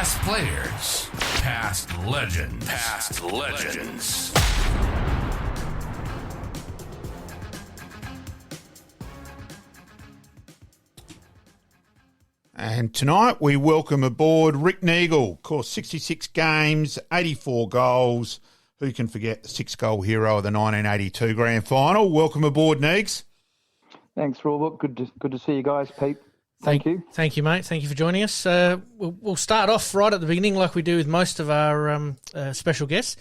Past players, past legends, past legends. And tonight we welcome aboard Rick Neagle. Of course, 66 games, 84 goals. Who can forget the 6-goal hero of the 1982 Grand Final? Welcome aboard, Neags. Thanks, Robert. Good to see you guys, Pete. Thank you. Thank you, mate. Thank you for joining us. We'll start off right at the beginning, like we do with most of our special guests.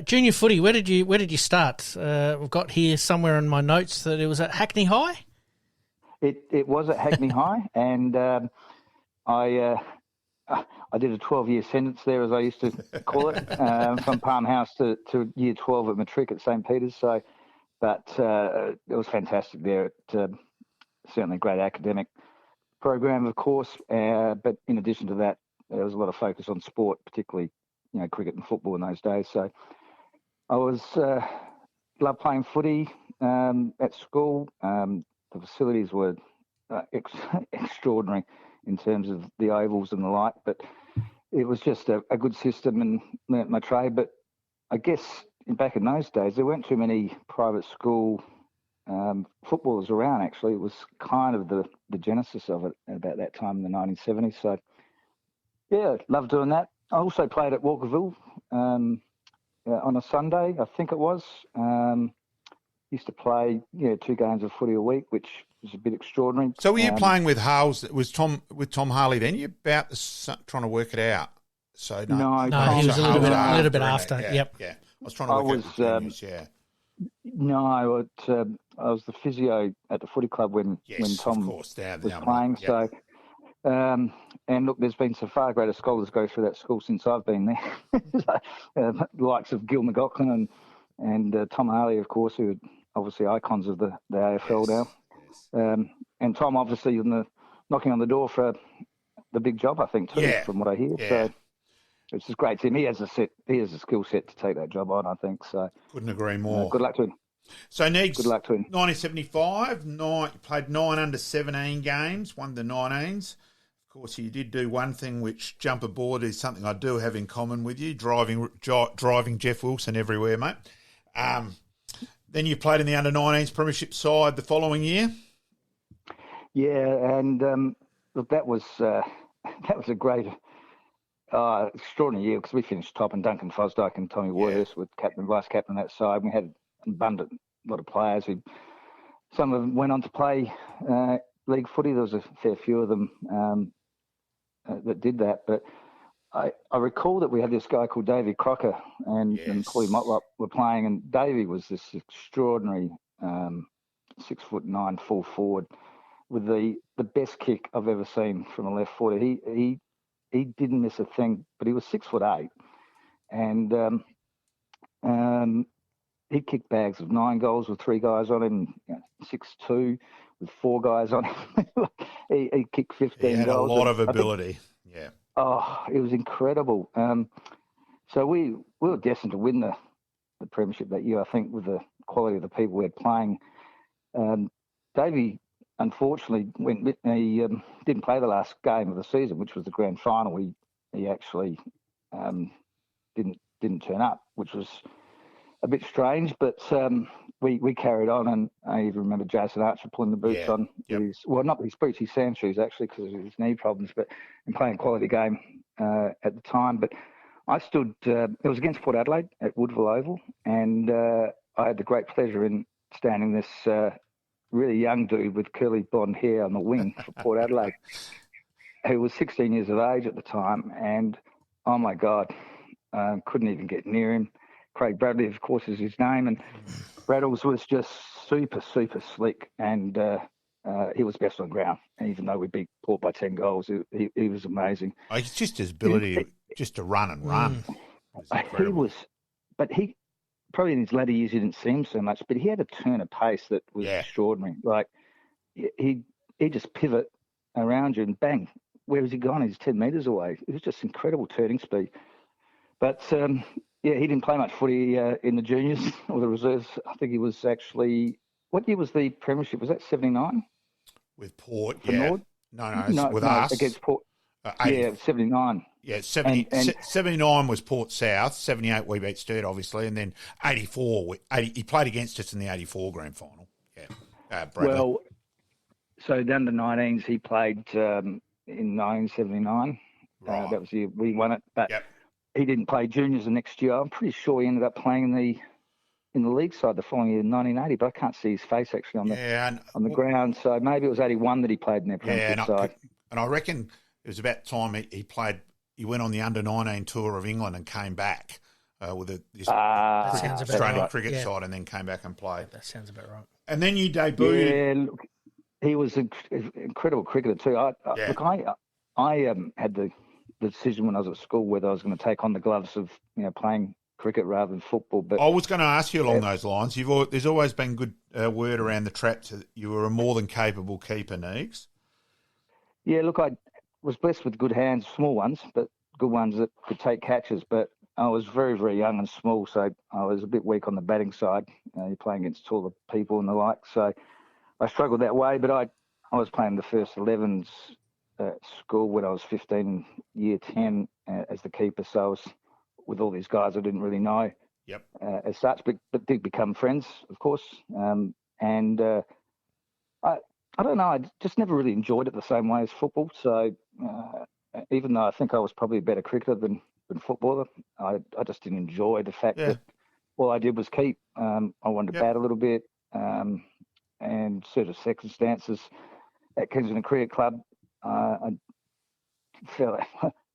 Junior footy. Where did you start? We've got here somewhere in my notes that it was at Hackney High. It was at Hackney High, and I did a 12-year sentence there, as I used to call it, from Palm House to year 12 at matric at St. Peter's. So, but it was fantastic there. Certainly a great academic program, of course, but in addition to that, there was a lot of focus on sport, particularly cricket and football in those days. So I loved playing footy at school. The facilities were extraordinary in terms of the ovals and the like, but it was just a good system and learnt my trade. But I guess back in those days, there weren't too many private school footballers around. Actually, it was kind of the genesis of it at about that time in the 1970s. So, yeah, loved doing that. I also played at Walkerville on a Sunday, I think it was. Used to play 2 games of footy a week, which was a bit extraordinary. So were you playing with Hales? Was Tom Harley then? You're about trying to work it out. So no, he was a little bit after. Yeah, yep. Yeah, I was trying to work out the yeah. No, I was the physio at the footy club when Tom was playing. Yeah. So, and look, there's been some far greater scholars go through that school since I've been there. The likes of Gil McLaughlin and Tom Harley, of course, who are obviously icons of the AFL now. And Tom, obviously, knocking on the door for the big job, I think, too, from what I hear. Yeah. So it's just great to him. He has a skill set to take that job on, I think. So couldn't agree more. Good luck to him. So, Neags, good luck to him. 1975, you played 9 under-17 games, won the 19s. Of course, you did do one thing which jump aboard is something I do have in common with you, driving Jeff Wilson everywhere, mate. Then you played in the under-19s premiership side the following year. Yeah, and look, that was a great, extraordinary year because we finished top, and Duncan Fosdyke and Tommy Warhurst were captain and vice captain on that side. We had an abundant lot of players. Some of them went on to play league footy. There was a fair few of them that did that, but I recall that we had this guy called Davey Crocker and Paulie Motlop were playing, and Davey was this extraordinary 6'9" full forward with the best kick I've ever seen from a left footer. He didn't miss a thing, but he was 6'8", and he kicked bags of 9 goals with 3 guys on him, 6'2" with 4 guys on him. he kicked 15 goals. He had a lot of ability. Yeah. Oh, it was incredible. So we were destined to win the premiership that year, I think, with the quality of the people we had playing. Davey, unfortunately, he didn't play the last game of the season, which was the grand final. He actually didn't turn up, which was a bit strange, but we carried on, and I even remember Jason Archer pulling the boots on not his boots, his sand shoes actually, because of his knee problems, but in playing a quality game at the time. But I stood, it was against Port Adelaide at Woodville Oval, and I had the great pleasure in standing this really young dude with curly blonde hair on the wing for Port Adelaide, who was 16 years of age at the time, and oh my God, couldn't even get near him. Craig Bradley, of course, is his name, and Braddles was just super, super slick, and he was best on ground. And even though we beat Port by 10 goals, he was amazing. It's just his ability just to run and run. He probably in his latter years you didn't see him so much, but he had a turn of pace that was extraordinary. Like he just pivot around you and bang, where has he gone? He's 10 metres away. It was just incredible turning speed. But he didn't play much footy in the juniors or the reserves. I think he was actually, what year was the premiership? Was that 79? With Port, No, with us. Against Port. 80, 79. Yeah, And 79 was Port South, 78 we beat Sturt, obviously, and then 84, he played against us in the 84 grand final. Yeah, Bradley. well, so the under-19s he played in 1979. Right. That was the year we won it, but Yep. he didn't play juniors the next year. I'm pretty sure he ended up playing in the league side the following year in 1980, but I can't see his face actually on the ground. So maybe it was 81 that he played in their premiership side. And I reckon it was about time he played. He went on the under-19 tour of England and came back with this Australian cricket side, and then came back and played. That sounds about right. And then you debuted. Yeah, look, he was an incredible cricketer too. Look, I had the decision when I was at school whether I was going to take on the gloves of playing cricket rather than football. But I was going to ask you along those lines. There's always been good word around the traps that you were a more than capable keeper, Neegs. Yeah, look, I was blessed with good hands, small ones, but good ones that could take catches. But I was very, very young and small, so I was a bit weak on the batting side. You're playing against taller people and the like, so I struggled that way. But I was playing the first 11s at school when I was 15, year 10 as the keeper. So I was with all these guys I didn't really know as such, but did become friends, of course. I don't know, I just never really enjoyed it the same way as football. So even though I think I was probably a better cricketer than footballer, I just didn't enjoy the fact that all I did was keep. I wanted to bat a little bit, and sort of circumstances at Kensington Cricket Club, I felt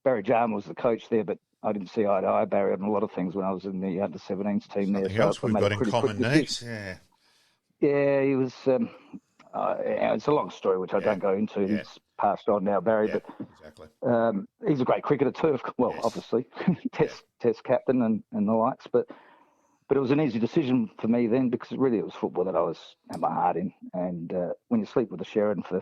Barry Jarman was the coach there, but I didn't see eye to eye Barry on a lot of things when I was in the under-17s team there. Something else we've got in common, Neegs. Yeah, he was. It's a long story which I don't go into. Yeah. He's passed on now, Barry, but exactly. He's a great cricketer too. Well, obviously, test captain and the likes. But it was an easy decision for me then because really it was football that I had my heart in. And when you sleep with a Sheridan for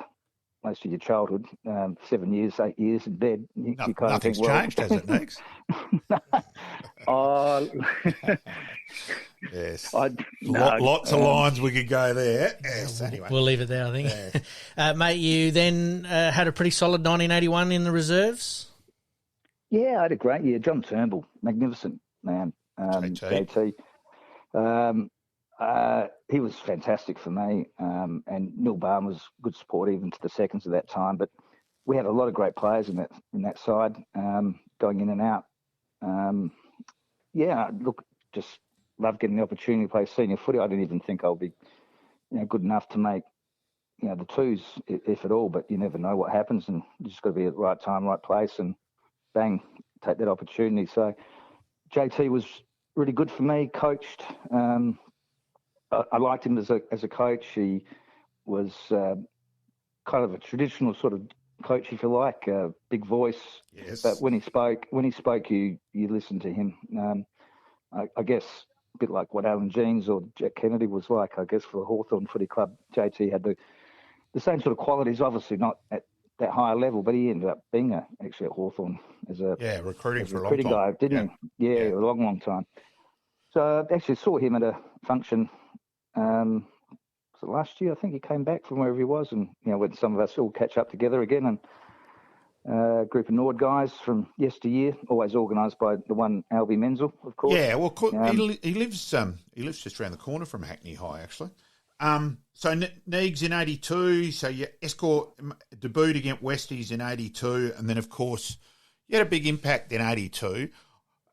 most of your childhood, 7 years, 8 years in bed, you kind of think, nothing's changed, has it, Neegs? Yes. Lots of lines we could go there. Yes, anyway. We'll leave it there, I think. Mate, you then had a pretty solid 1981 in the reserves? Yeah, I had a great year. John Turnbull, magnificent man. JT. He was fantastic for me. And Neil Barn was good support even to the seconds at that time. But we had a lot of great players in that side, going in and out. Look, just love getting the opportunity to play senior footy. I didn't even think I'll be, good enough to make, the twos, if at all. But you never know what happens, and you just got to be at the right time, right place, and bang, take that opportunity. So JT was really good for me. Coached. I liked him as a coach. He was kind of a traditional sort of coach, if you like, big voice. Yes. But when he spoke, you listened to him. I guess a bit like what Alan Jeans or Jack Kennedy was like, I guess, for the Hawthorn Footy Club. JT had the same sort of qualities, obviously not at that higher level, but he ended up being actually at Hawthorn as a recruiting for a long time. Guy, didn't he? Yeah, a long time. So I actually saw him at a function. Was it last year? I think he came back from wherever he was, and when some of us all catch up together again, and a group of Nord guys from yesteryear, always organised by the one Albie Menzel, of course. Yeah, well, he lives just around the corner from Hackney High, actually. So Neegs in 82, so you Escort debuted against Westies in 82, and then, of course, you had a big impact in 82.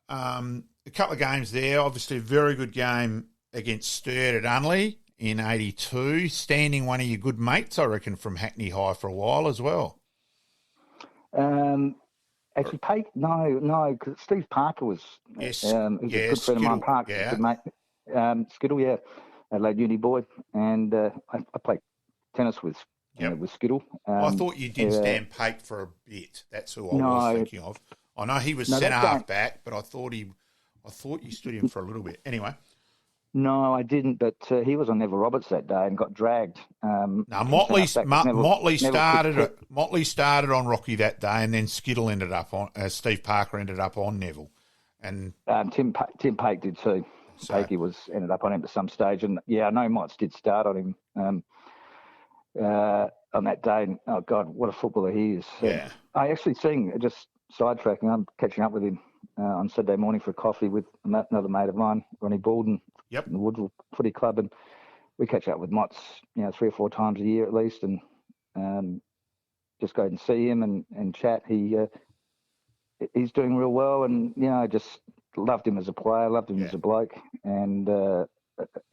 A couple of games there, obviously a very good game against Sturt at Unley in 82, standing one of your good mates, I reckon, from Hackney High for a while as well. Actually, no, because Steve Parker was he was a good friend of mine. Parker, good mate. Skittle, Adelaide Uni boy, and I played tennis with Skittle. I thought you did Stan Pate for a bit. That's who I was thinking of. I know he was centre half back, but I thought you stood him for a little bit. Anyway. No, I didn't, but he was on Neville Roberts that day and got dragged. Motley started on Rocky that day, and then Skittle ended up on Steve Parker ended up on Neville, and Tim Pake did too. Pakey ended up on him at some stage, and I know Motts did start on him on that day. And, oh God, what a footballer he is! I actually sing just sidetracking. I'm catching up with him on Saturday morning for a coffee with another mate of mine, Ronnie Baldwin, Yep. in the Woodville Footy Club, and we catch up with Motts, 3 or 4 times a year at least, and just go and see him and chat. He's doing real well, and just loved him as a player, loved him as a bloke, and a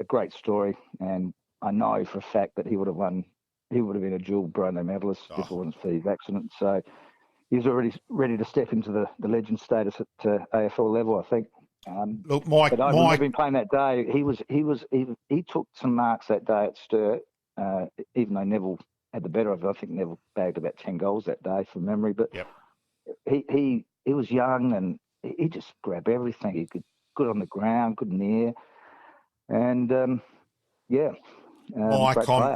great story. And I know for a fact that he would have won. He would have been a dual Brownlow medalist if it wasn't for his accident. So he's already ready to step into the legend status at AFL level, I think. Look, Mike, but I remember him playing that day. He took some marks that day at Sturt, even though Neville had the better of it. I think Neville bagged about 10 goals that day from memory. But he was young and he just grabbed everything. He could good on the ground, good in the air, and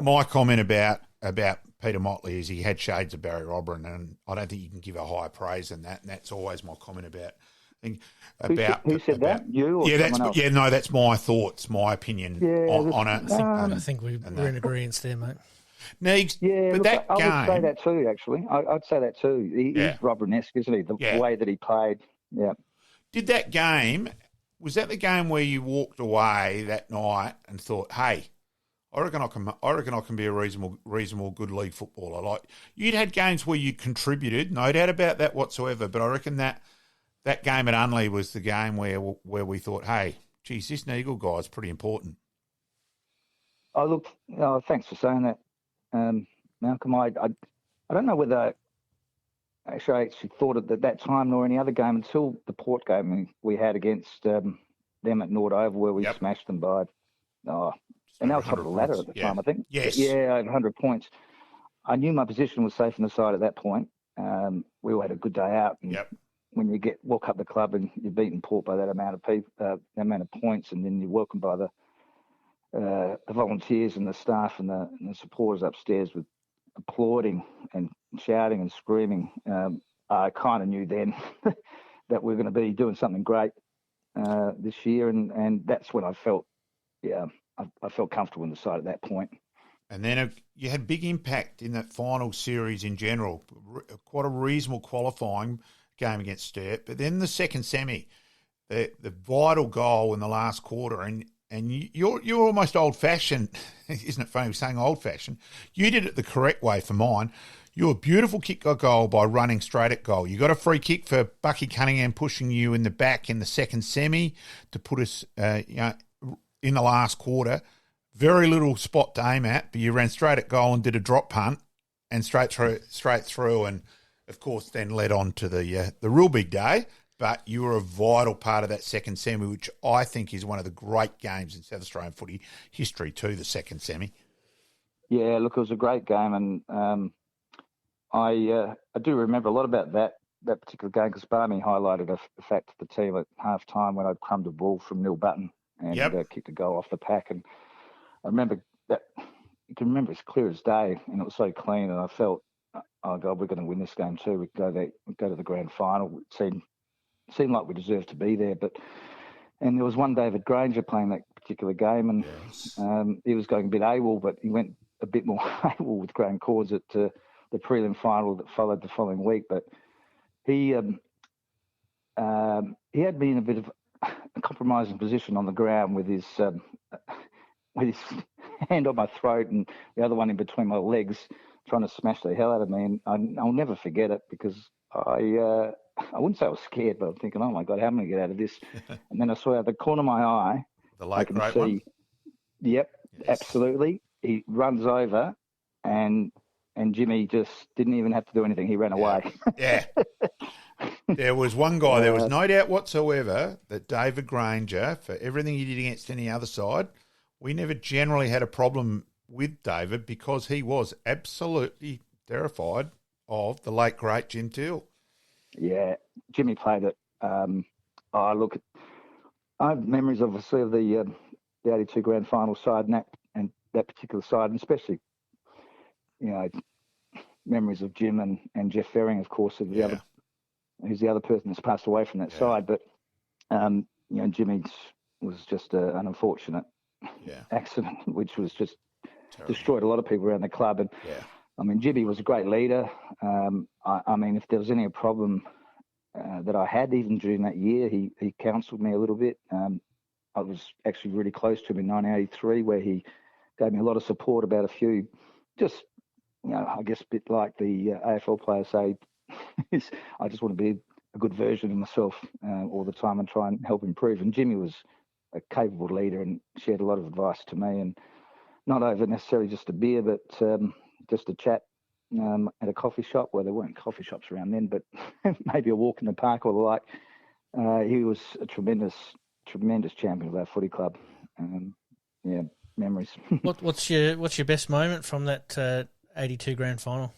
my comment about Peter Motley is he had shades of Barry Robran, and I don't think you can give a higher praise than that. And that's always my comment about. Who said that? You or someone else? That's my thoughts, my opinion on it. I think we're in agreement there, mate. Neegs, I would say that too. Actually, I'd say that too. He's Robran-esque, isn't he? The way that he played. Yeah. Did that game? Was that the game where you walked away that night and thought, "Hey, I reckon I can be a reasonable good league footballer"? Like you'd had games where you contributed, no doubt about that whatsoever. But I reckon that game at Unley was the game where we thought, "Hey, geez, this Neagle guy's pretty important." Thanks for saying that, Malcolm. I don't know whether I actually thought it at that time nor any other game until the Port game we had against them at Nord Oval where we smashed them by, and they were top of the ladder at the time, I think. Yes. Yeah, over 100 points. I knew my position was safe on the side at that point. We all had a good day out. And when you walk up the club and you're beating Port by that amount of people, that amount of points, and then you're welcomed by the volunteers and the staff and the supporters upstairs with applauding and shouting and screaming, I kind of knew then that we're going to be doing something great this year, and that's when I felt, I felt comfortable in the side at that point. And then you had big impact in that final series in general, quite a reasonable qualifying game against Sturt, but then the second semi, the vital goal in the last quarter, and you're almost old-fashioned, isn't it funny saying old-fashioned? You did it the correct way for mine. You were a beautiful kick goal by running straight at goal. You got a free kick for Bucky Cunningham pushing you in the back in the second semi to put us in the last quarter. Very little spot to aim at, but you ran straight at goal and did a drop punt and straight through, and of course then led on to the real big day. But you were a vital part of that second semi, which I think is one of the great games in South Australian footy history too, the second semi. Yeah, look, it was a great game, and I do remember a lot about that particular game because Barmy highlighted a fact to the team at half-time when I'd crumbed a ball from Neil Button and kicked a goal off the pack. And I remember that, you can remember it's clear as day, and it was so clean, and I felt, oh, God, we're going to win this game too. We'd go to the grand final. It seemed like we deserved to be there, and there was one David Granger playing that particular game, and he was going a bit AWOL, but he went a bit more AWOL with Graham Cords at the prelim final that followed the following week. But he had me in a bit of a compromising position on the ground with his hand on my throat and the other one in between my legs, trying to smash the hell out of me. And I'll never forget it because I wouldn't say I was scared, but I'm thinking, oh my God, how am I going to get out of this? And then I saw out the corner of my eye, the late great one. Yep, yes. Absolutely. He runs over, and Jimmy just didn't even have to do anything. He ran away. Yeah. There was one guy, there was no doubt whatsoever that David Granger, for everything he did against any other side, we never generally had a problem with David because he was absolutely terrified of the late, great Jim Teal. Yeah, Jimmy played it. I have memories, obviously, of the 82 grand final side and that particular side, and especially, memories of Jim and Jeff Ferring, of course, of the other, who's the other person that's passed away from that side. But Jimmy was just an unfortunate accident, which was just destroyed a lot of people around the club. And I mean, Jimmy was a great leader. I mean, if there was any problem that I had. Even during that year, he counselled me a little bit. I was actually really close to him in 1983, where he gave me a lot of support about a few, just, I guess a bit like the AFL players say, I just want to be a good version of myself all the time and try and help improve. And Jimmy was a capable leader and shared a lot of advice to me, and not over necessarily just a beer, but just a chat at a coffee shop. Well, there weren't coffee shops around then, but maybe a walk in the park or the like. He was a tremendous champion of our footy club. Memories. What's your best moment from that 82 grand final?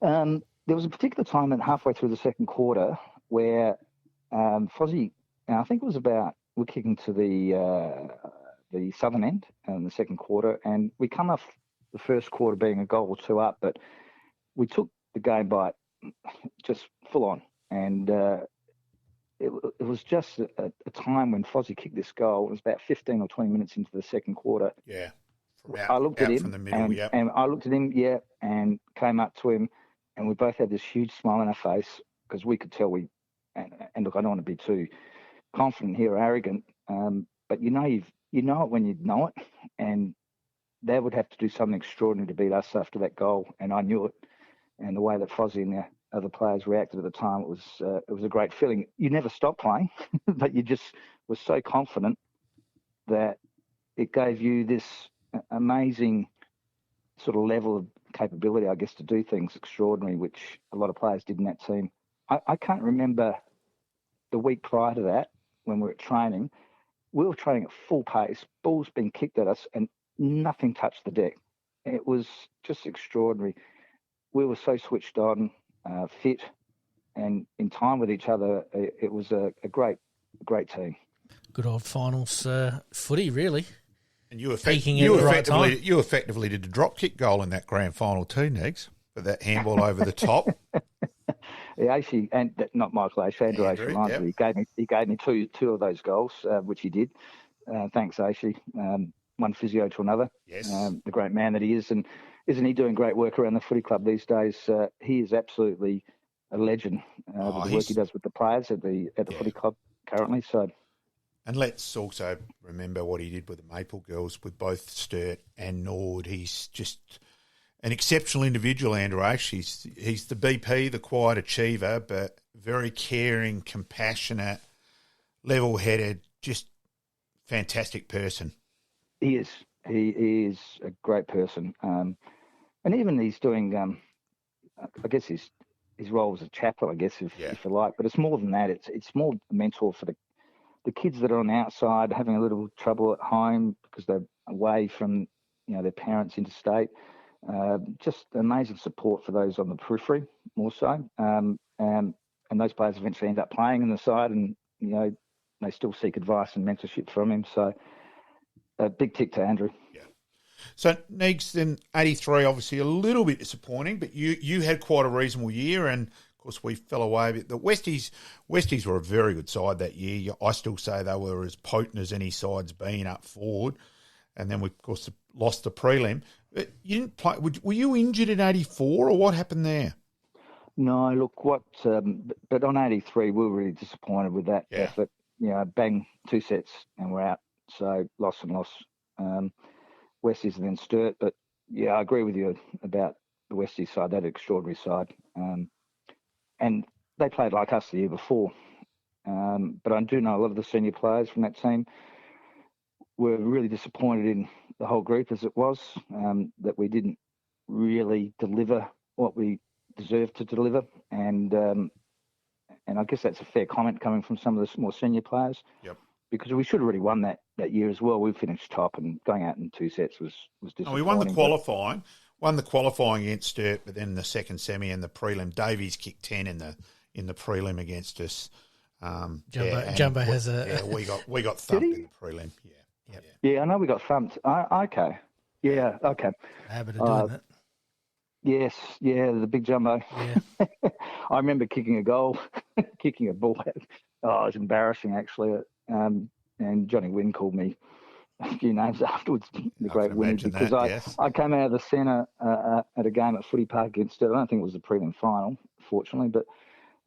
There was a particular time at halfway through the second quarter where Fozzie, I think it was about, we're kicking to the southern end in the second quarter, and we come off the first quarter being a goal or two up, but we took the game by just full on, and it was just a time when Fozzie kicked this goal. It was about 15 or 20 minutes into the second quarter. Yeah. I looked at him, from the middle, and I looked at him, and came up to him, and we both had this huge smile on our face because we could tell and look, I don't want to be too confident here or arrogant, but you know it when you know it, and they would have to do something extraordinary to beat us after that goal, and I knew it. And the way that Fozzie and the other players reacted at the time, it was a great feeling. You never stopped playing, but you just were so confident that it gave you this amazing sort of level of capability, I guess, to do things extraordinary, which a lot of players did in that team. I can't remember the week prior to that when we were training. We were training at full pace, balls being kicked at us, and nothing touched the deck. It was just extraordinary. We were so switched on, fit, and in time with each other. It was a great team. Good old finals footy, really. And you effectively did a drop kick goal in that grand final too, Negs, for that handball over the top. Yeah, actually, and not Michael Aish, Andrew Aish reminds me. He gave me two of those goals, which he did. Thanks, Aish. One physio to another. Yes. The great man that he is, and isn't he doing great work around the footy club these days? He is absolutely a legend with the work he does with the players at the footy club currently. So. And let's also remember what he did with the Maple Girls with both Sturt and Nord. He's just an exceptional individual, Andrew Aish. He's the BP, the quiet achiever, but very caring, compassionate, level-headed, just fantastic person. He is. He is a great person. And even he's doing, I guess his role as a chaplain, I guess, if you like. But it's more than that. It's more a mentor for the kids that are on the outside having a little trouble at home because they're away from their parents interstate. Just amazing support for those on the periphery more so. And those players eventually end up playing in the side, and they still seek advice and mentorship from him. So a big tick to Andrew. Yeah. So Negs, then 83, obviously a little bit disappointing, but you had quite a reasonable year, and of course we fell away a bit. The Westies were a very good side that year. I still say they were as potent as any side's been up forward. And then we, of course, lost the prelim. But you didn't play. Were you injured in 84, or what happened there? No, look, but on 83, we were really disappointed with that effort. Bang, 2 sets and we're out. So loss and loss. Westies and then Sturt. But, I agree with you about the Westies side, that extraordinary side. And they played like us the year before. But I do know a lot of the senior players from that team were really disappointed in the whole group as it was, that we didn't really deliver what we deserved to deliver. And I guess that's a fair comment coming from some of the more senior players. Yep. Because we should have already won that year as well. We finished top, and going out in 2 sets was disappointing. We won the qualifying against Sturt, but then the second semi and the prelim, Davies kicked 10 in the prelim against us. Jumbo has a. Yeah, we got thumped in the prelim. Yeah, I know we got thumped. Okay. Yeah, okay. Habit of doing that. Yes, the big Jumbo. Yeah. I remember kicking a goal, kicking a ball. It was embarrassing, actually. And Johnny Wynn called me a few names afterwards, the great Wynn, because I came out of the centre at a game at Footy Park against it. I don't think it was the prelim final, fortunately, but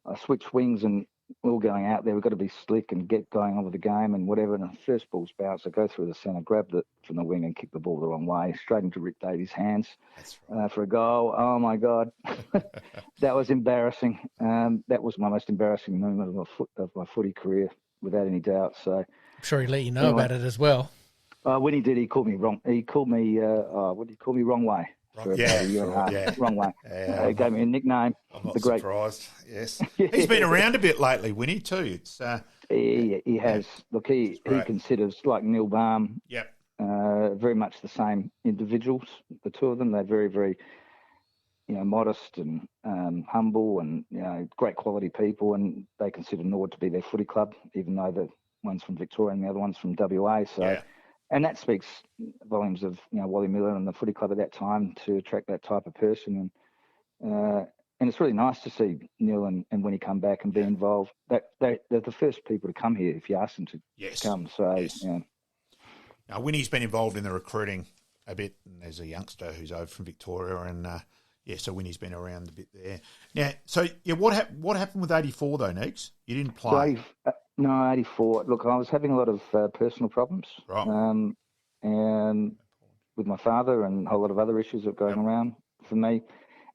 I switched wings and we were going out there. We've got to be slick and get going on with the game and whatever. And the first ball's bounced. I go through the centre, grabbed it from the wing and kicked the ball the wrong way, straight into Rick Davies' hands for a goal. Oh, my God. That was embarrassing. That was my most embarrassing moment of my footy career, without any doubt. So I'm sure he let you know about it as well. When he did, he called me wrong. He called me, what did he call me? Wrong way. For about a year and a half. Yeah. Wrong way. He gave me a nickname. I'm not the great. surprised. Yes, he's been around a bit lately, Winnie too. It's he has. Look, he considers, like Neil Baum. Yep. Very much the same individuals. The two of them, they're very, very, modest and humble, and great quality people. And they consider Nord to be their footy club, even though the one's from Victoria and the other one's from WA. So. Yeah. And that speaks volumes of Wally Miller and the footy club at that time to attract that type of person. And it's really nice to see Neil and when he come back and be involved. They're the first people to come here if you ask them to come. So, yeah. Now, Winnie's been involved in the recruiting a bit as a youngster who's over from Victoria, and so Winnie's been around a bit there. Now, what happened with 84 though, Neeks? You didn't play. No, 84. Look, I was having a lot of personal problems, right. And with my father and a whole lot of other issues that were going around for me,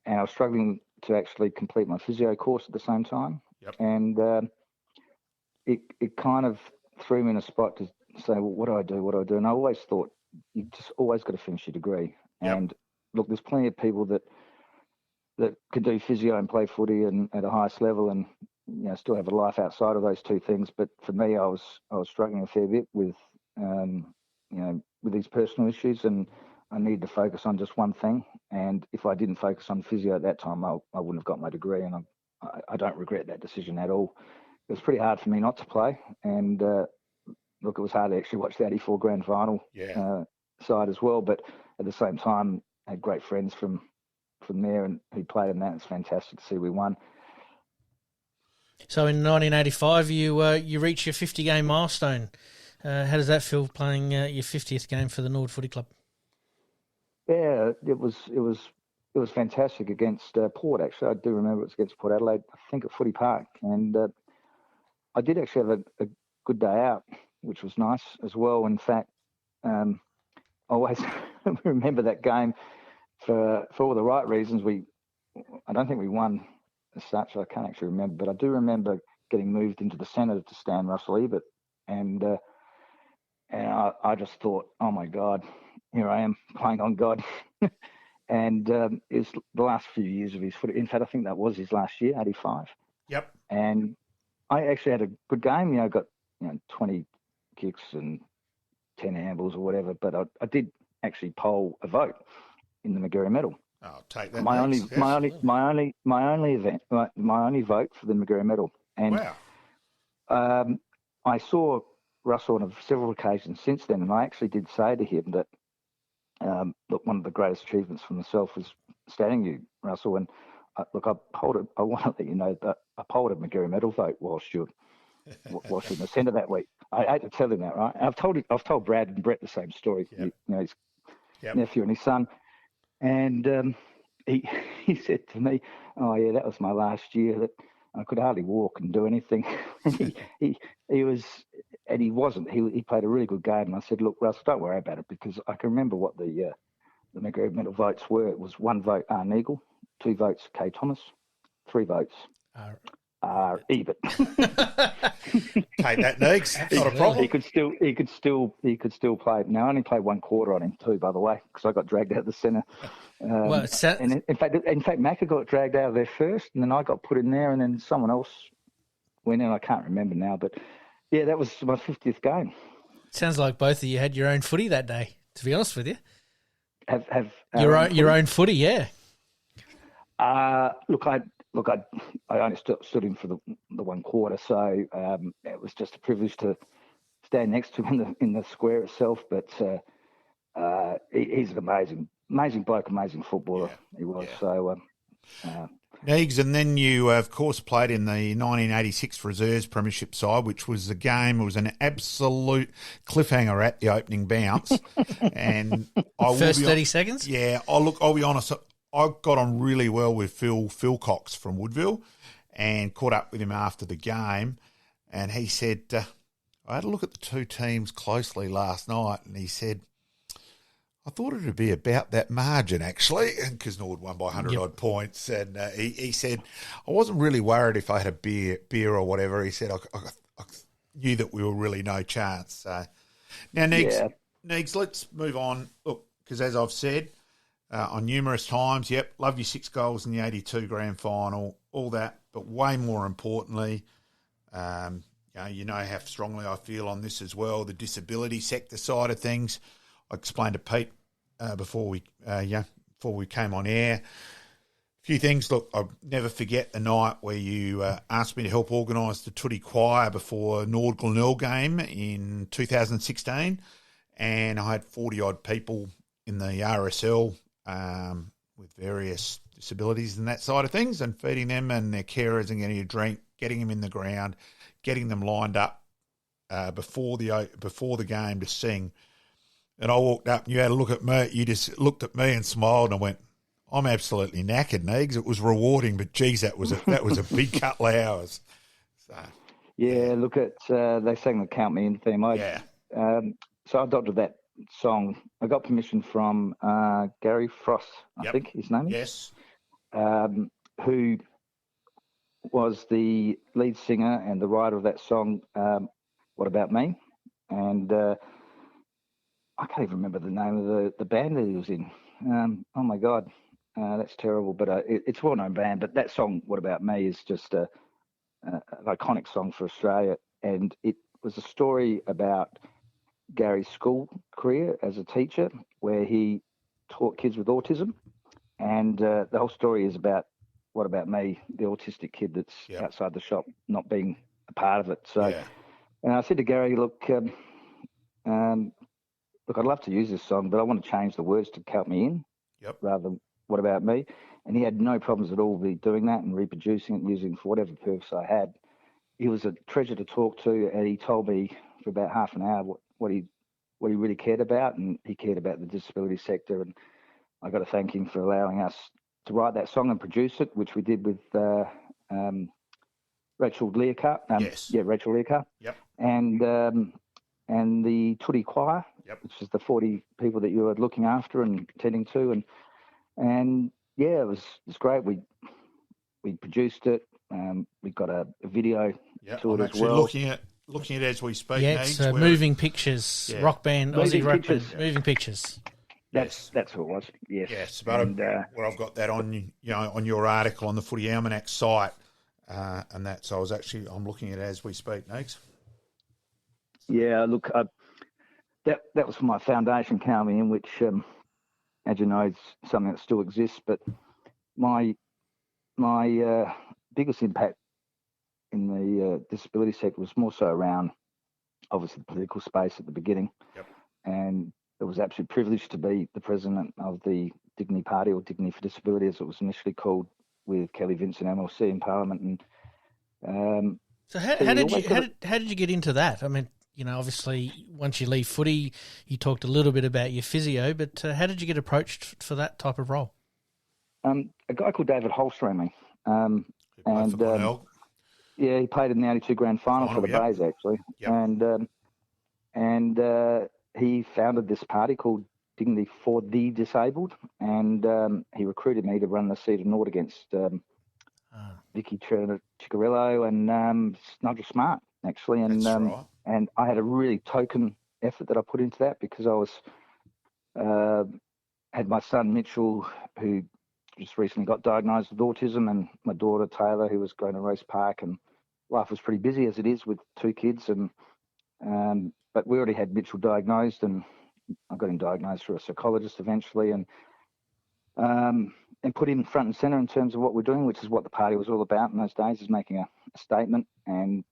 and I was struggling to actually complete my physio course at the same time. Yep. And it kind of threw me in a spot to say, well, what do I do? What do I do? And I always thought you just always got to finish your degree. Yep. And look, there's plenty of people that could do physio and play footy and at a highest level and still have a life outside of those two things. But for me, I was struggling a fair bit with with these personal issues, and I needed to focus on just one thing. And if I didn't focus on physio at that time, I wouldn't have got my degree. And I don't regret that decision at all. It was pretty hard for me not to play. And look, it was hard to actually watch the 84 grand final side as well. But at the same time, I had great friends from there and who played in that. It's fantastic to see we won. So in 1985, you reach your 50-game milestone. How does that feel, playing your 50th game for the Nord Footy Club? Yeah, it was fantastic against Port. Actually, I do remember it was against Port Adelaide. I think at Footy Park, and I did actually have a good day out, which was nice as well. In fact, I always remember that game for all the right reasons. I don't think we won as such. I can't actually remember, but I do remember getting moved into the centre to stand Russell Ebert, and I just thought, oh my God, here I am playing on God. And it's the last few years of his footy. In fact, I think that was his last year, 85. Yep. And I actually had a good game. Got 20 kicks and 10 handballs or whatever. But I did actually poll a vote in the Magarey Medal. I'll take that. My only vote for the Magarey Medal. And wow. I saw Russell on several occasions since then, and I actually did say to him that, look, one of the greatest achievements for myself was standing you, Russell. And I want to let you know that I polled a Magarey Medal vote whilst you're in the centre that week. I hate to tell him that, right? I've told Brad and Brett the same story. Yep. His nephew and his son, and he said to me, "Oh yeah, that was my last year. That I could hardly walk and do anything." he was. And he wasn't. He played a really good game. And I said, look, Russ, don't worry about it, because I can remember what the Magarey Medal votes were. It was 1 vote Neagle, 2 votes Kay Thomas, 3 votes Ebert. Take that, Neeks. Not a problem. He could still play. Now I only played 1 quarter on him too, by the way, because I got dragged out of the centre. And in fact, Macca got dragged out of there first, and then I got put in there, and then someone else went in. I can't remember now, but. Yeah, that was my 50th game. Sounds like both of you had your own footy that day, to be honest with you. Have your own footy, yeah. Look, I only stood in for the 1 quarter, so it was just a privilege to stand next to him in the square itself. But he's an amazing bloke, amazing footballer. Yeah, he was. Yeah. So. Neegs, and then you, of course, played in the 1986 Reserves Premiership side, which was a game. It was an absolute cliffhanger at the opening bounce. And first 30 seconds? Yeah. I'll be honest. I got on really well with Phil Cox from Woodville, and caught up with him after the game, and he said, I had a look at the two teams closely last night, and he said, I thought it would be about that margin, actually, because Nord won by 100-odd points. And he said, I wasn't really worried if I had a beer or whatever. He said, I knew that we were really no chance. So now, Neegs, let's move on. Look, because as I've said on numerous times, love your 6 goals in the 82 grand final, all that. But way more importantly, you know how strongly I feel on this as well, the disability sector side of things. I explained to Pete before we came on air. A few things. Look, I'll never forget the night where you asked me to help organise the Tootie Choir before Nord Glenelg game in 2016, and I had 40-odd people in the RSL with various disabilities and that side of things, and feeding them and their carers and getting a drink, getting them in the ground, getting them lined up before the game to sing. And I walked up and you had a look at me. You just looked at me and smiled, and I went, I'm absolutely knackered, Neegs. It was rewarding, but geez, that was a big couple of hours. So, look at they sang the Count Me In theme. So I adopted that song. I got permission from Gary Frost, I think his name is. Yes. Who was the lead singer and the writer of that song, What About Me? And I can't even remember the name of the band that he was in. Oh my God, that's terrible. But it's a well-known band. But that song, "What About Me," is just an iconic song for Australia, and it was a story about Gary's school career as a teacher, where he taught kids with autism, and the whole story is about what about me, the autistic kid that's outside the shop, not being a part of it. So, and I said to Gary, look, I'd love to use this song, but I want to change the words to Count Me In rather than What About Me? And he had no problems at all with doing that and reproducing it and using it for whatever purpose I had. He was a treasure to talk to, and he told me for about half an hour what he really cared about, and he cared about the disability sector. And I got to thank him for allowing us to write that song and produce it, which we did with Rachel Learcar. Rachel Learcar. Yep. And the Tootie Choir, which is the 40 people that you were looking after and tending to, and it was great. We produced it. We got a video to it as well. Looking at it as we speak. Yeah, it's Moving Pictures, rock band, Aussie rock band, Moving Pictures. That's who it was. Yes. Yes, but I've got that on on your article on the Footy Almanac site, and that. So I'm looking at it as we speak, Neegs. Yeah, look, that was for my foundation, Count Me In, which, as you know, is something that still exists. But my biggest impact in the disability sector was more so around, obviously, the political space at the beginning. And it was absolute privilege to be the president of the Dignity Party, or Dignity for Disability, as it was initially called, with Kelly Vincent MLC in Parliament. And so how did you get into that? I mean, obviously, once you leave footy, you talked a little bit about your physio, but how did you get approached for that type of role? A guy called David Holster rang me. He played in the 82 grand final for the Bays, actually. And he founded this party called Dignity for the Disabled, and he recruited me to run the seat of Nord against Vicky Ciccarello and Nigel Smart, actually. And and I had a really token effort that I put into that, because I was had my son Mitchell, who just recently got diagnosed with autism, and my daughter Taylor, who was going to Race Park, and life was pretty busy as it is with 2 kids. And but we already had Mitchell diagnosed, and I got him diagnosed through a psychologist eventually, and put him front and centre in terms of what we're doing, which is what the party was all about in those days, is making a statement. And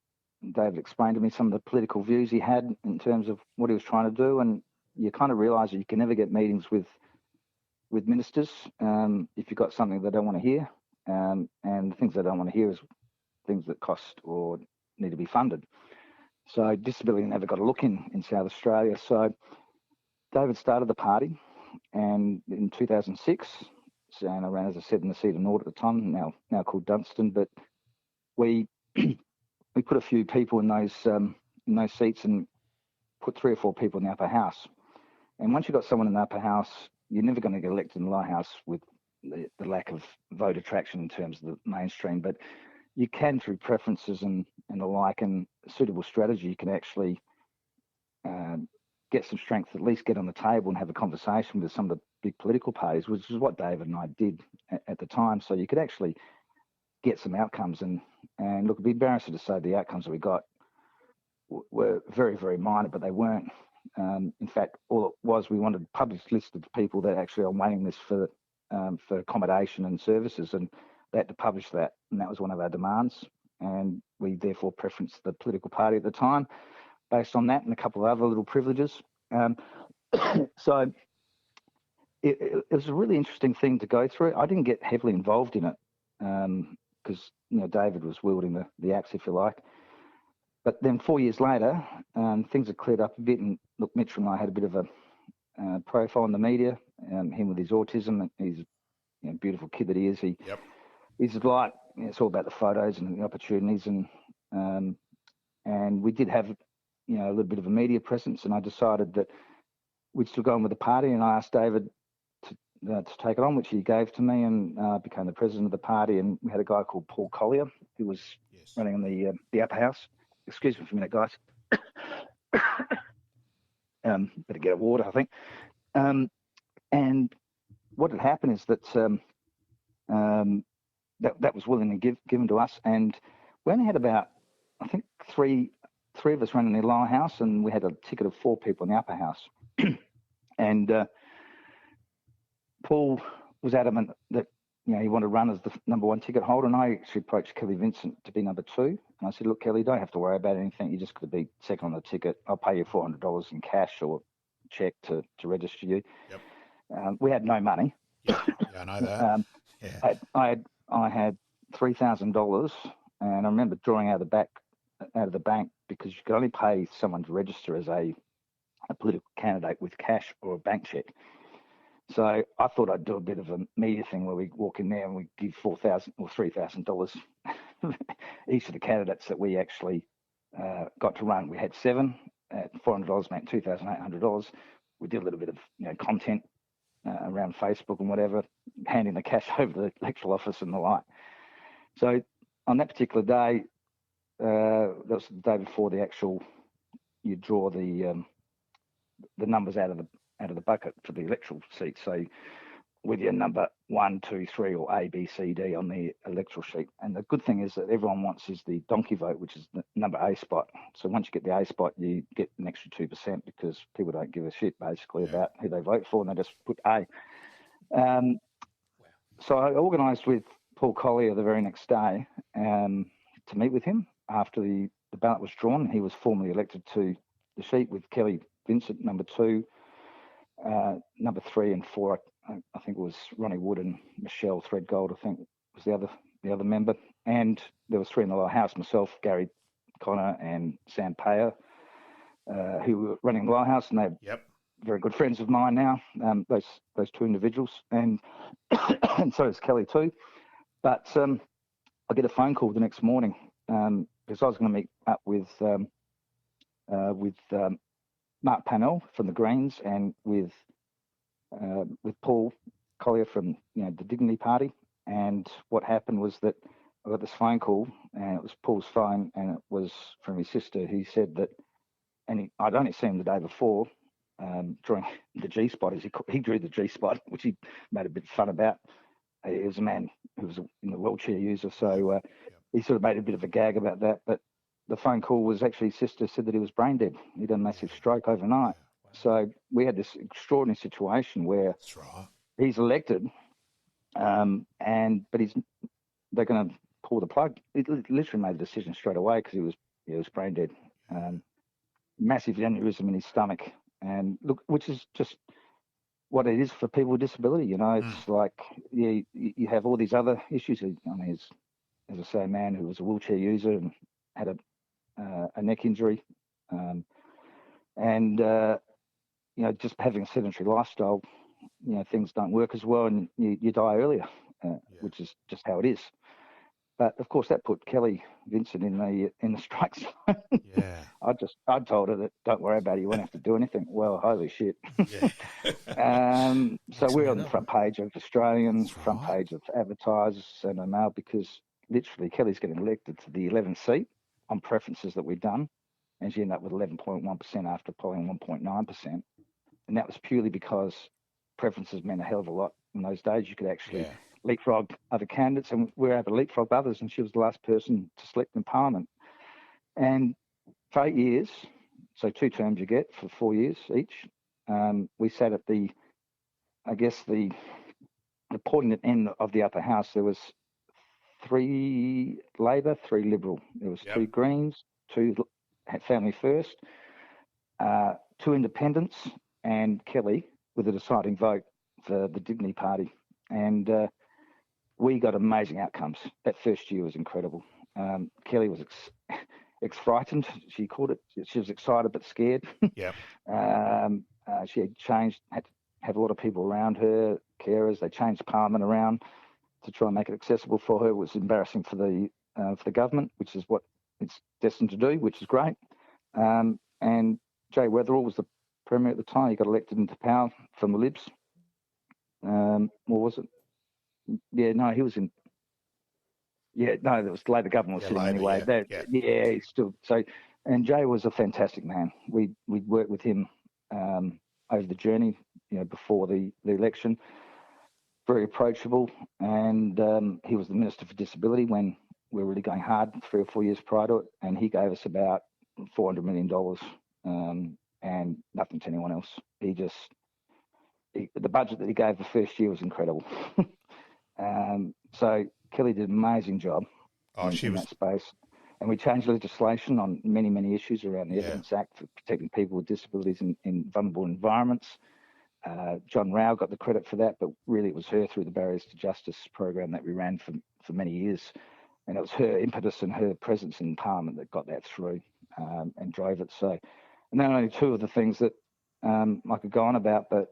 David explained to me some of the political views he had in terms of what he was trying to do, and you kind of realise that you can never get meetings with ministers if you've got something they don't want to hear, and the things they don't want to hear is things that cost or need to be funded. So disability never got a look in South Australia. So David started the party, and in 2006, and I ran, as I said, in the seat of Nord at the time, now called Dunstan, but we we put a few people in those seats and put 3 or 4 people in the upper house. And once you've got someone in the upper house, you're never going to get elected in the lower house with the lack of vote attraction in terms of the mainstream. But you can, through preferences and the like, and suitable strategy, you can actually get some strength, at least get on the table and have a conversation with some of the big political parties, which is what David and I did at the time. So you could actually get some outcomes. And look, it'd be embarrassing to say the outcomes that we got were very, very minor, but they weren't. In fact, all it was, we wanted a published list of people that actually are on waiting list for accommodation and services, and they had to publish that, and that was one of our demands. And we therefore preferenced the political party at the time based on that and a couple of other little privileges. So it was a really interesting thing to go through. I didn't get heavily involved in it because David was wielding the axe, if you like. But then 4 years later, things had cleared up a bit, and look, Mitch and I had a bit of a profile in the media. Him with his autism, he's a beautiful kid that he is. He's like, it's all about the photos and the opportunities, and we did have a little bit of a media presence, and I decided that we'd still go on with the party, and I asked David to take it on, which he gave to me, and became the president of the party. And we had a guy called Paul Collier who was running the upper house. Excuse me for a minute, guys. Better get a water, I think. And what had happened is that that was willingly given to us, and we only had about, I think, three of us running the lower house, and we had a ticket of 4 people in the upper house. And Paul was adamant that he wanted to run as the number 1 ticket holder, and I actually approached Kelly Vincent to be number 2. And I said, look, Kelly, don't have to worry about anything. You're just going to be second on the ticket. I'll pay you $400 in cash or check to register you. Yep. We had no money. Yeah, I know that. I had $3,000, and I remember drawing out of the bank, because you could only pay someone to register as a political candidate with cash or a bank check. So I thought I'd do a bit of a media thing where we walk in there and we give $4,000 or $3,000 each of the candidates that we actually got to run. We had 7 at $400, meant $2,800. We did a little bit of content around Facebook and whatever, handing the cash over to the electoral office and the like. So on that particular day, that was the day before you draw the numbers out of the bucket for the electoral seat. So with your number 1, 2, 3, or A, B, C, D on the electoral sheet. And the good thing is that everyone wants is the donkey vote, which is the number A spot. So once you get the A spot, you get an extra 2% because people don't give a shit basically about who they vote for, and they just put A. So I organised with Paul Collier the very next day to meet with him after the ballot was drawn. He was formally elected to the sheet with Kelly Vincent, number 2, number 3 and 4. I think it was Ronnie Wood and Michelle Threadgold, I think was the other member. And there was 3 in the lower house, myself, Gary Connor and Sam Payer, who were running the lower house, and they're very good friends of mine now, those 2 individuals. And and so is Kelly too. But I get a phone call the next morning because I was going to meet up with Mark Pannell from the Greens and with Paul Collier from the Dignity Party. And what happened was that I got this phone call, and it was Paul's phone, and it was from his sister, who said that, and I'd only seen him the day before drawing the G spot. As he drew the G spot, which he made a bit of fun about. He was a man who was in the wheelchair user, so he sort of made a bit of a gag about that. But the phone call was actually, his sister said that he was brain dead. He'd had a massive stroke overnight. So we had this extraordinary situation where he's elected, but they're going to pull the plug. He literally made the decision straight away because he was brain dead. Massive aneurysm in his stomach, and look, which is just what it is for people with disability. It's like you have all these other issues. I mean, as I say, a man who was a wheelchair user and had a neck injury, and just having a sedentary lifestyle, things don't work as well, and you die earlier, which is just how it is. But of course, that put Kelly Vincent in the strike zone. Yeah. I told her that don't worry about it, you won't have to do anything. Well, holy shit. Yeah. So we're on the front page of Australian, That's front right. page of Advertisers and Mail, because literally Kelly's getting elected to the 11th seat on preferences that we've done, and she ended up with 11.1% after polling 1.9%. And that was purely because preferences meant a hell of a lot in those days. You could actually leapfrog other candidates, and we were able to leapfrog others, and she was the last person to select in Parliament. And for 8 years, so 2 terms you get for 4 years each, we sat at the poignant end of the upper house. There was 3 Labor, 3 Liberal. There was 2 Greens, 2 Family First, 2 Independents, and Kelly with a deciding vote for the Dignity Party. And we got amazing outcomes. That first year was incredible. Kelly was frightened. She called it. She was excited but scared. Yeah. She had changed, had to have a lot of people around her, carers. They changed Parliament around to try and make it accessible for her. It was embarrassing for the government, which is what it's destined to do, which is great. And Jay Weatherill was the Premier at the time. He got elected into power from the Libs. Or was it? Yeah, no, he was in. Yeah, no, it was the Labor government was sitting Labor, anyway. yeah. He's still so. And Jay was a fantastic man. We worked with him over the journey, before the election. Very approachable, and he was the Minister for Disability when we were really going hard 3 or 4 years prior to it, and he gave us about $400 million, and nothing to anyone else. The budget that he gave the first year was incredible. So Kelly did an amazing job in that space. And we changed legislation on many, many issues around the Evidence Act for protecting people with disabilities in vulnerable environments. John Rao got the credit for that, but really it was her through the Barriers to Justice program that we ran for many years. And it was her impetus and her presence in Parliament that got that through and drove it. So, and they're only 2 of the things that I could go on about, but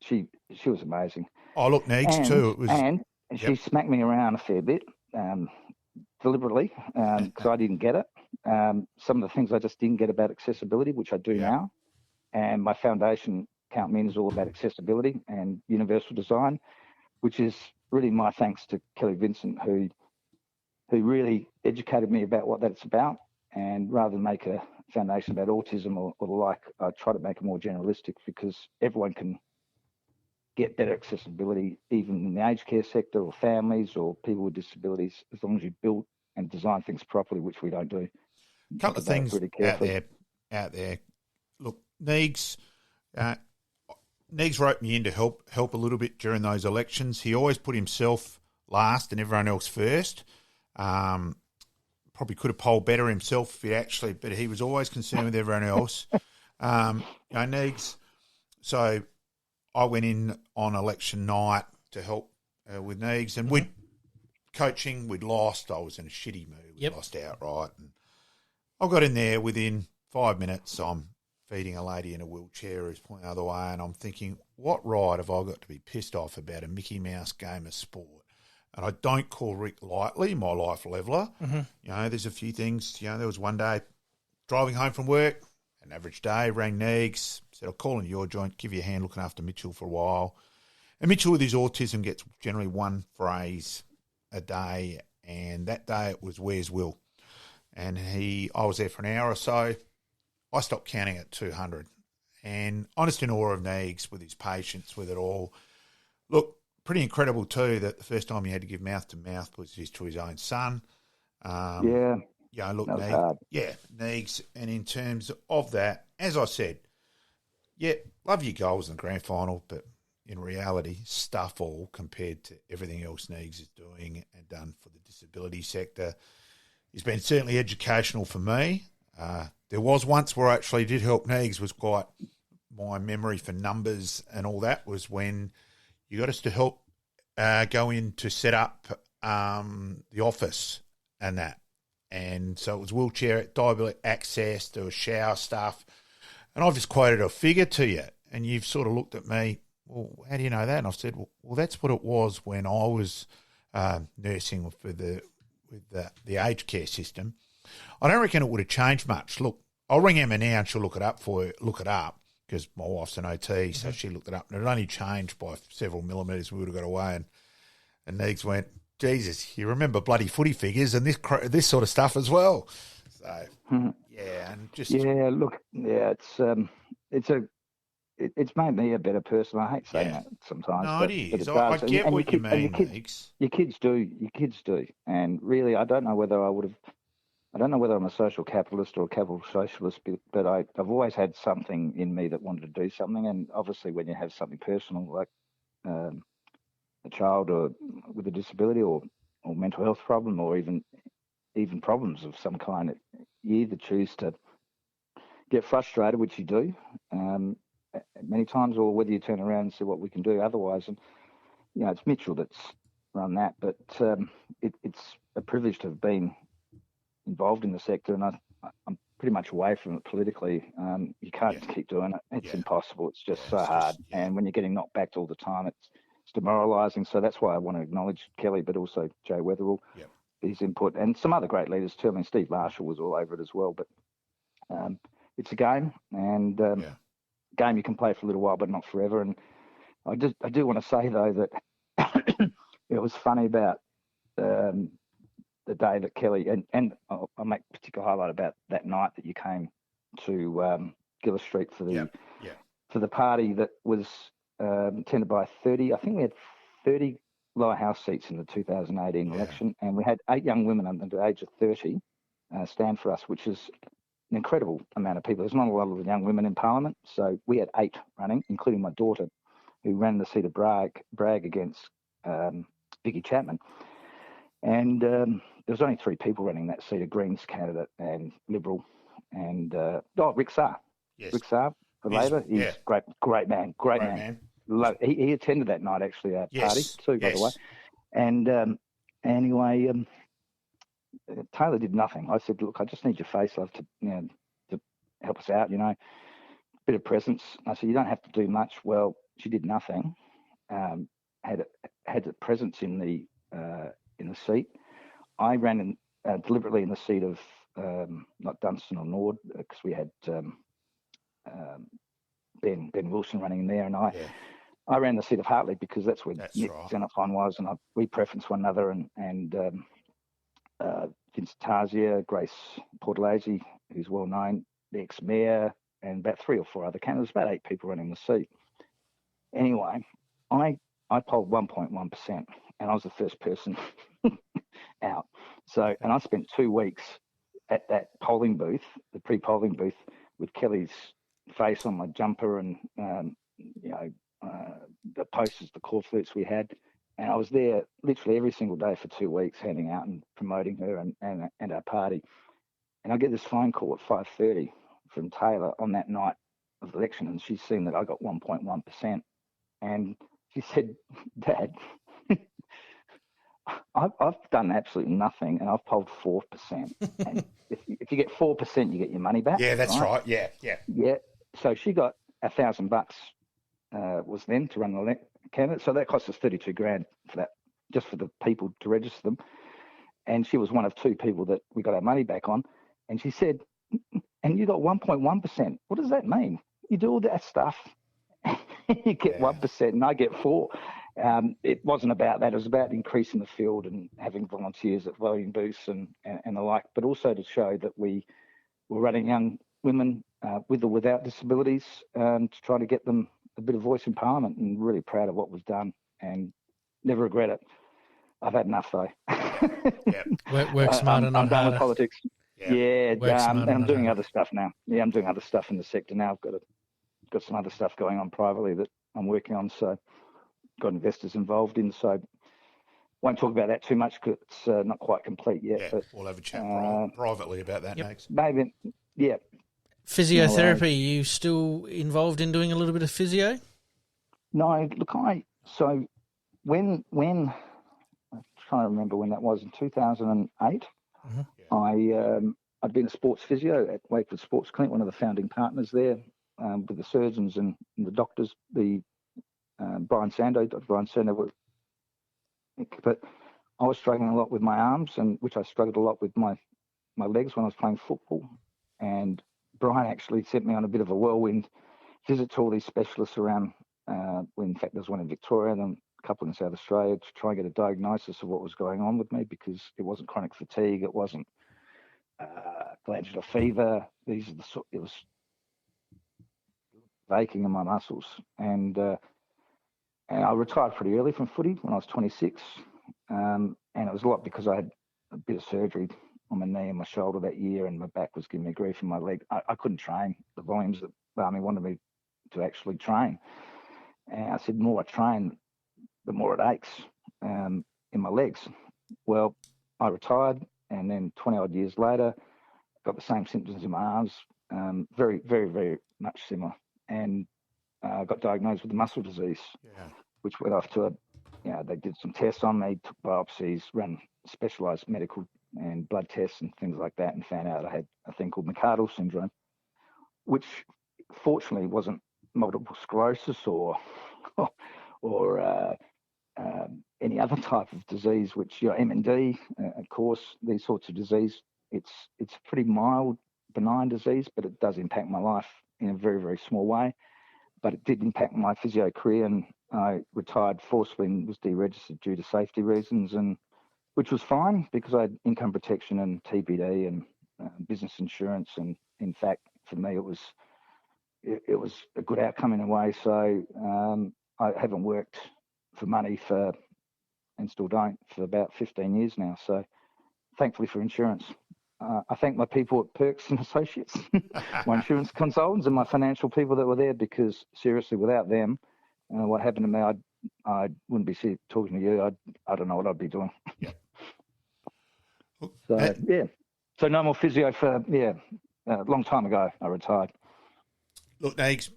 she was amazing. Oh, look, Neegs too. It was, and she smacked me around a fair bit, deliberately, because I didn't get it. Some of the things I just didn't get about accessibility, which I do now. And my foundation, Count Min, is all about accessibility and universal design, which is really my thanks to Kelly Vincent, who really educated me about what that's about. And rather than make a foundation about autism or the like, I try to make it more generalistic, because everyone can get better accessibility, even in the aged care sector or families or people with disabilities, as long as you build and design things properly, which we don't do. A couple of things out there. Look, Neegs roped me in to help a little bit during those elections. He always put himself last and everyone else first. Probably could have polled better himself but he was always concerned with everyone else. Neegs. So I went in on election night to help with Neegs, and we'd lost. I was in a shitty mood. We lost outright, and I got in there within 5 minutes. I'm feeding a lady in a wheelchair who's pointing the other way, and I'm thinking, what right have I got to be pissed off about a Mickey Mouse game of sport? And I don't call Rick lightly, my life leveller. Mm-hmm. There's a few things. There was one day driving home from work, an average day, rang Neegs, said, I'll call into your joint, give you a hand looking after Mitchell for a while. And Mitchell with his autism gets generally one phrase a day, and that day it was, where's Will? And I was there for an hour or so. I stopped counting at 200. And honest in awe of Neegs with his patience with it all. Look, pretty incredible too that the first time he had to give mouth to mouth was to his own son. Look, Neegs. And in terms of that, as I said, love your goals in the grand final, but in reality, stuff all compared to everything else Neegs is doing and done for the disability sector. It's been certainly educational for me. There was once where I actually did help Neegs, was quite my memory for numbers and all that was when you got us to help go in to set up the office and that. And so it was wheelchair, diabetic access, there was shower stuff. And I've just quoted a figure to you, and you've sort of looked at me, well, how do you know that? And I've said, well, that's what it was when I was nursing with the aged care system. I don't reckon it would have changed much. Look, I'll ring Emma now and she'll look it up because my wife's an OT, so she looked it up, and it only changed by several millimetres. We would have got away, and Neegs went, Jesus, you remember bloody footy figures and this sort of stuff as well. So it's made me a better person. I hate saying that sometimes. No, but it is. it does. I get what you mean, Neegs. Your kids do. And really, I don't know whether I'm a social capitalist or a capital socialist, but I've always had something in me that wanted to do something. And obviously, when you have something personal like a child or with a disability or mental health problem or even problems of some kind, you either choose to get frustrated, which you do many times, or whether you turn around and see what we can do otherwise. And it's Mitchell that's run that, but it's a privilege to have been involved in the sector, and I'm pretty much away from it politically. You can't keep doing it. It's impossible. It's just so hard. And when you're getting knocked back all the time, it's demoralising. So that's why I want to acknowledge Kelly, but also Jay Weatherall, his input, and some other great leaders too. I mean, Steve Marshall was all over it as well. But it's a game, and game you can play for a little while, but not forever. And I do want to say though that it was funny about the day that Kelly and I'll make a particular highlight about that night that you came to Gillis Street for the party that was attended by 30. I think we had 30 lower house seats in the 2018 election, and we had 8 young women under the age of 30 stand for us, which is an incredible amount of people. There's not a lot of young women in Parliament, so we had 8 running, including my daughter, who ran the seat of Bragg against Vicky Chapman. And there was only 3 people running that seat: a Greens candidate and Liberal, and Rick Saar. Yes. Rick Saar for Labor. He's great man. He attended that night, actually, our party too, by the way. And anyway, Taylor did nothing. I said, look, I just need your face, love, to help us out, bit of presence. I said, you don't have to do much. Well, she did nothing. Had a presence in the seat. I ran deliberately in the seat of not Dunstan or Nord, because we had Ben Wilson running in there, and I ran the seat of Hartley because that's where Nick Xenophon was, and we preferenced one another, and Vince Tarzia, Grace Portalese, who's well known, the ex-mayor, and about 3 or 4 other candidates, about 8 people running the seat. Anyway, I polled 1.1%, and I was the first person out. So, and I spent 2 weeks at that polling booth, the pre-polling booth, with Kelly's face on my jumper and the posters, the corflutes we had. And I was there literally every single day for 2 weeks, handing out and promoting her and our party. And I get this phone call at 5:30 from Taylor on that night of the election, and she's seen that I got 1.1%. And she said, Dad, I've done absolutely nothing, and I've polled 4%. And if you get 4%, you get your money back. Yeah, that's right. Yeah. So she got $1,000 was then to run the candidate. So that cost us $32,000 for that, just for the people to register them. And she was one of 2 people that we got our money back on. And she said, and you got 1.1%. What does that mean? You do all that stuff, you get 1%, and I get 4%. It wasn't about that. It was about increasing the field and having volunteers at voting booths and the like, but also to show that we were running young women with or without disabilities to try to get them a bit of voice in Parliament, and really proud of what was done and never regret it. I've had enough though. Work smarter, not I'm done harder. with politics. And I'm doing other stuff now. Yeah, I'm doing other stuff in the sector now. I've got some other stuff going on privately that I'm working on. So got investors involved in. So won't talk about that too much because it's not quite complete yet. Yeah, but we'll have a chat privately about that next. Maybe, yeah. Physiotherapy, are you still involved in doing a little bit of physio? No, look, so when I'm trying to remember when that was, in 2008, I'd been a sports physio at Wakefield Sports Clinic, one of the founding partners there, with the surgeons and the doctors, Brian Sando. But I was struggling a lot with my arms, and which I struggled a lot with my legs when I was playing football. And Brian actually sent me on a bit of a whirlwind visit to all these specialists around. In fact, there was one in Victoria and a couple in South Australia to try and get a diagnosis of what was going on with me, because it wasn't chronic fatigue, it wasn't glandular fever. It was aching in my muscles, and I retired pretty early from footy when I was 26, and it was a lot because I had a bit of surgery on my knee and my shoulder that year, and my back was giving me grief in my leg. I couldn't train the volumes that the Army wanted me to actually train. And I said, the more I train, the more it aches in my legs. Well, I retired, and then 20 odd years later, got the same symptoms in my arms, very, very, very much similar. And got diagnosed with muscle disease, which went off to they did some tests on me, took biopsies, ran specialised medical and blood tests and things like that, and found out I had a thing called McArdle syndrome, which fortunately wasn't multiple sclerosis or any other type of disease, which MND, of course, these sorts of disease. It's a pretty mild, benign disease, but it does impact my life in a very, very small way. But it did impact my physio career, and I retired forcibly and was deregistered due to safety reasons, and which was fine because I had income protection and TPD and business insurance. And in fact, for me, it was a good outcome in a way. So I haven't worked for money and still don't, for about 15 years now. So thankfully for insurance. I thank my people at Perks and Associates, my insurance consultants, and my financial people that were there, because seriously, without them, what happened to me, I wouldn't be talking to you. I don't know what I'd be doing. Yeah. So so no more physio for a long time ago. I retired. Look, Nags,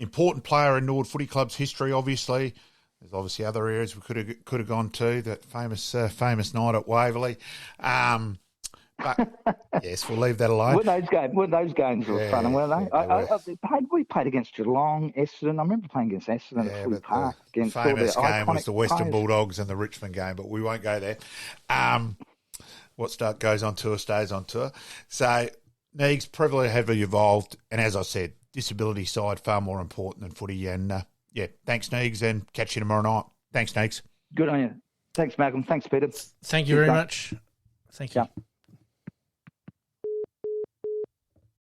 important player in Nord Footy Club's history. Obviously, there's obviously other areas we could have gone to. That famous night at Waverley. But yes, we'll leave that alone. Those games were fun, weren't they? We played against Geelong, Essendon. I remember playing against Essendon at Footy Park. The famous game was the Western Bulldogs and the Richmond game, but we won't go there. What goes on tour stays on tour. So, Neegs, privilege heavily evolved, and as I said, disability side far more important than footy. And thanks, Neegs, and catch you tomorrow night. Thanks, Neegs. Good on you. Thanks, Malcolm. Thanks, Peter. Thank you very much. Thank you. Yeah.